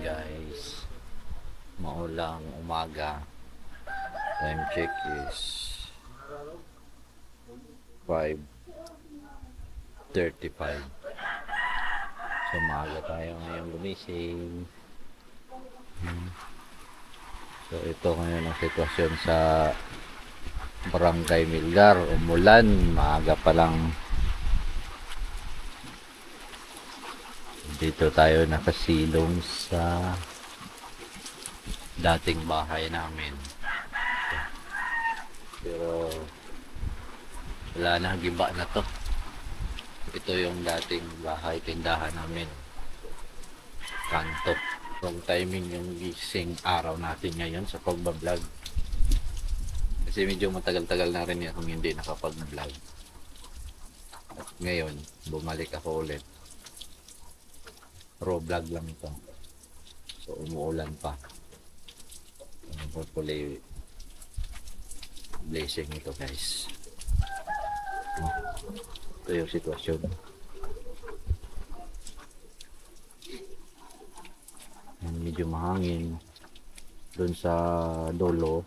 guys, maulang umaga. Time check is 5:35. So maaga tayo ngayong gumising. So ito ngayon ang sitwasyon sa Barangay Milgar. Umulan, maaga pa lang. Dito tayo nakasilong sa dating bahay namin. Pero wala na, giba na to. Ito yung dating bahay, tindahan namin. Kanto. Wrong timing yung gising araw natin ngayon sa pagbablog. Kasi medyo matagal-tagal na rin akong hindi nakapag-vlog. At ngayon, bumalik ako ulit. Raw vlog lang ito. So umuulan pa. Hopefully blessing ito guys. Ito yung sitwasyon. Medyo mahangin dun sa dulo.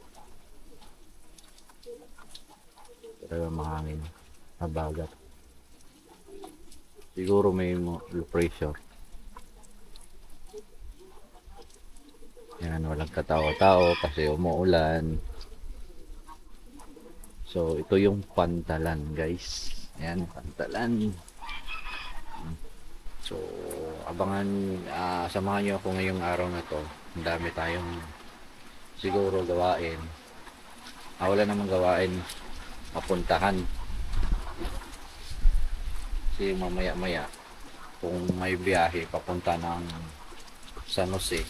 Talaga mahangin, habagat. Siguro may low pressure. Yan, walang katao-tao kasi umuulan. So ito yung pantalan guys. Yan, pantalan. So abangan, samahan nyo ako ngayong araw na to. Ang dami tayong siguro gawain. Wala namang gawain, mapuntahan. Kasi mamaya-maya kung may biyahe papunta ng San Jose,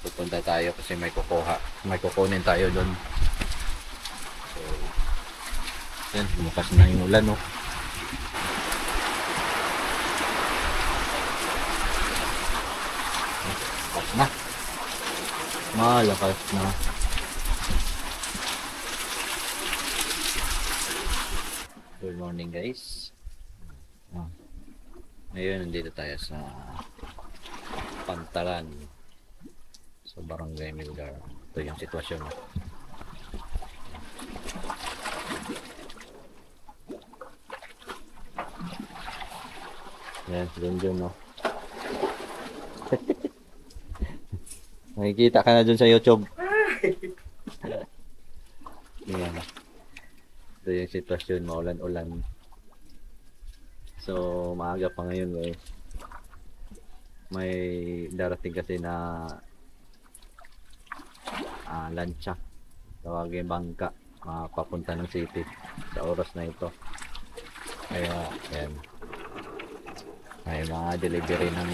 pupunta tayo kasi may kukunin tayo doon. So yan, bukas na yung ulan, no? Bukas na, malakas na. Good morning guys. Ngayon nandito tayo sa pantalan sa Barangay Milgar. Ito yung sitwasyon. Yan, dun no. Nakikita ka na dun sa YouTube. Yan. Ito yung sitwasyon, maulan-ulan. So, maaga pa ngayon guys. May darating kasi na lancha. Tawagin bangka. Papunta ng city sa oras na ito. Kaya, ayan. May mga delivery ng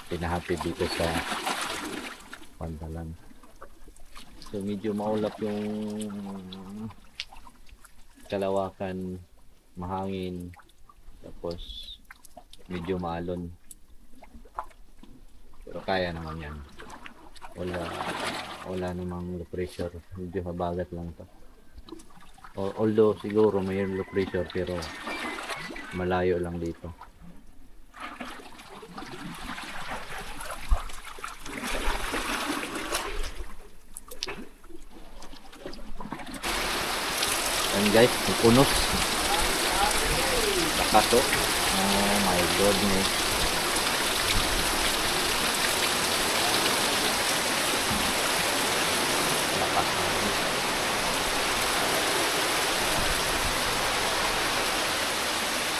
pinahapid dito sa pantalan. So, medyo maulap yung kalawakan, mahangin, tapos medyo maalon, pero kaya naman yan. Wala namang low pressure, medyo habagat lang to. Although siguro may low pressure pero malayo lang dito. And guys, punos. Lakas oh. Oh my goodness. Lakas.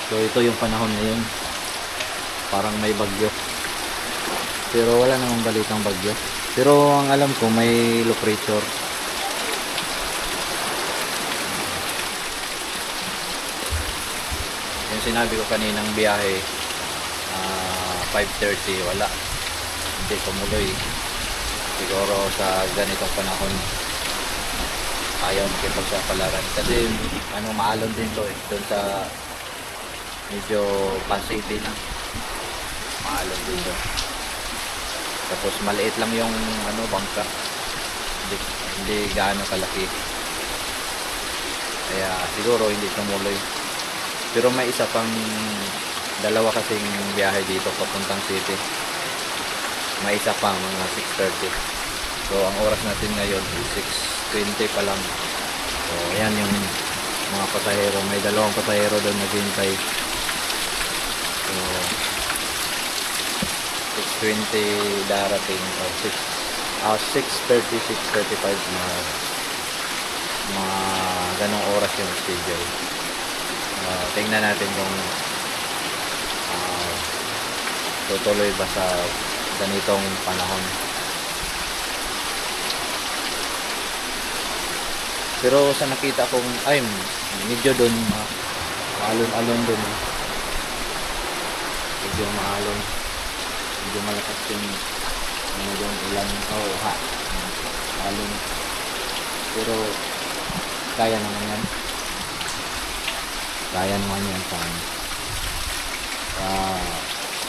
So ito yung panahon ngayon. Parang may bagyo. Pero wala namang balitang bagyo. Pero ang alam ko may low pressure. Sinabi ko kaninang biyahe 5:30, wala, hindi tumuloy. Siguro sa ganitong panahon ayaw makipagsapalaran kasi maalon din to doon sa medyo Pan-City na, maalon din doon. Tapos maliit lang yung bangka, hindi gaano kalaki, kaya siguro hindi tumuloy. Pero may isa pang dalawa kasing biyahe dito papuntang city. may isa pa mga 6:30. So ang oras natin ngayon is 6:20 pa lang. So ayan yung mga pasahero, may dalawang pasahero doon naghihintay. So 6:20 darating or 6:30, 6:35 mga ganong oras yung schedule. Tingnan natin kung tutuloy ba sa ganitong panahon. Pero sa nakita kong ay medyo doon maalon-alon doon. Medyo maalon. Medyo malakas yung doon ulan alon. Pero kaya naman yan. Kaya naman yan sa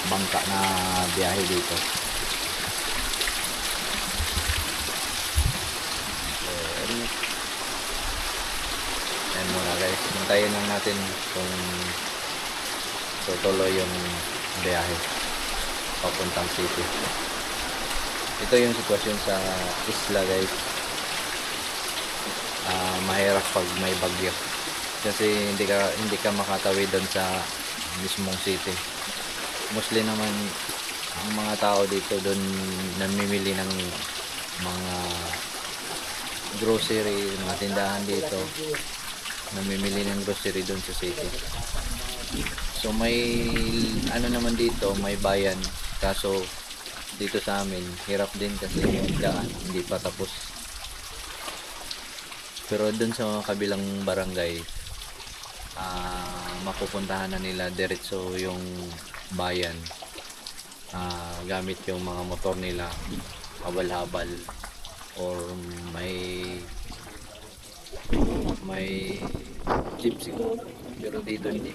bangka na biyahe dito. So, yan muna guys. Hintayin lang natin kung tutuloy yung biyahe papuntang city. Ito yung sitwasyon sa isla guys. Mahirap pag may bagyo. Kasi hindi ka makatawid doon sa mismong city. Mostly naman ang mga tao dito doon namimili ng mga grocery, mga tindahan dito. Namimili ng grocery doon sa city. So may ano naman dito, may bayan. Kaso dito sa amin, hirap din kasi yung daan hindi pa tapos. Pero doon sa kabilang barangay, mapupuntahan na nila diretso yung bayan, gamit yung mga motor nila, habal-habal or may jeep siguro. Pero dito hindi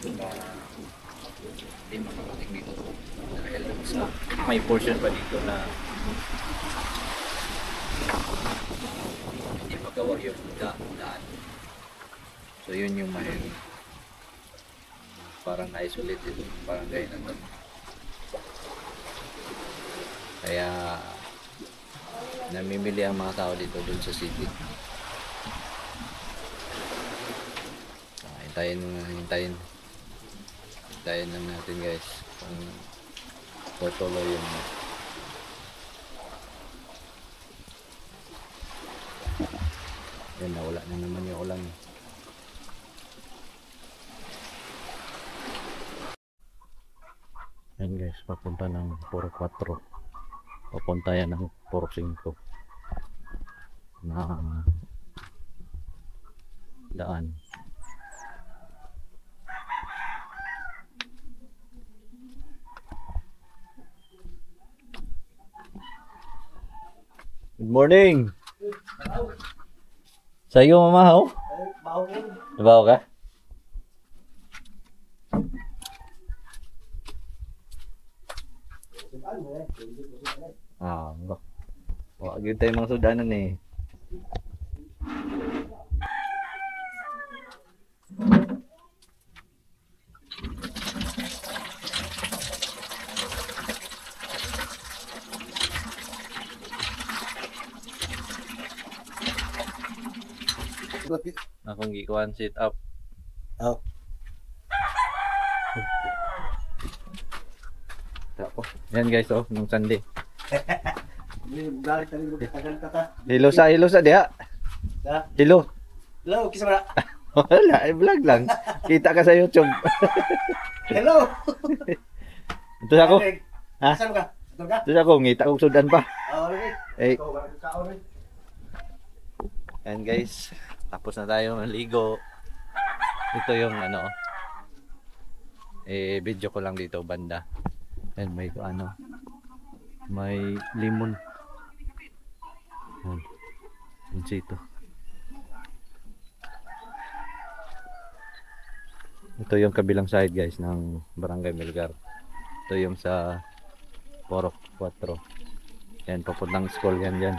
makarating dito dahil sa may portion pa dito na hindi magawa yung daan. So yun yung parang isolated parang gaya na to. Kaya namimili ang mga tao dito dun sa city. Hintayin lang natin guys kung tutuloy yung yan, nawala na naman yung ulan. Yan guys, papunta ng Puro 4. Papunta yan ng Puro 5 na daan. Good morning. Sa'yo mamahaw? Bawo ka? Wag yun tayo mga sudanan eh. Akong gikuan sit up. Oh. Yan guys, oh, nung Sunday. Balik tadi kata. Hilo sa diha. Ha? Hilo. Hello, kisa ba? Wala, vlog lang. Kita ka sa YouTube. Hello. Ito ako. Ha? Saan ka? Ito ka? Ito ako, ngita kong sudan pa. Okay. Eh, yan guys. Tapos na tayo maligo. Ito yung video ko lang dito banda. And may may limon. Yan dito. Ito yung kabilang side guys ng Barangay Melgar. Ito yung sa Puro 4. Yan, papuntang school yan dyan.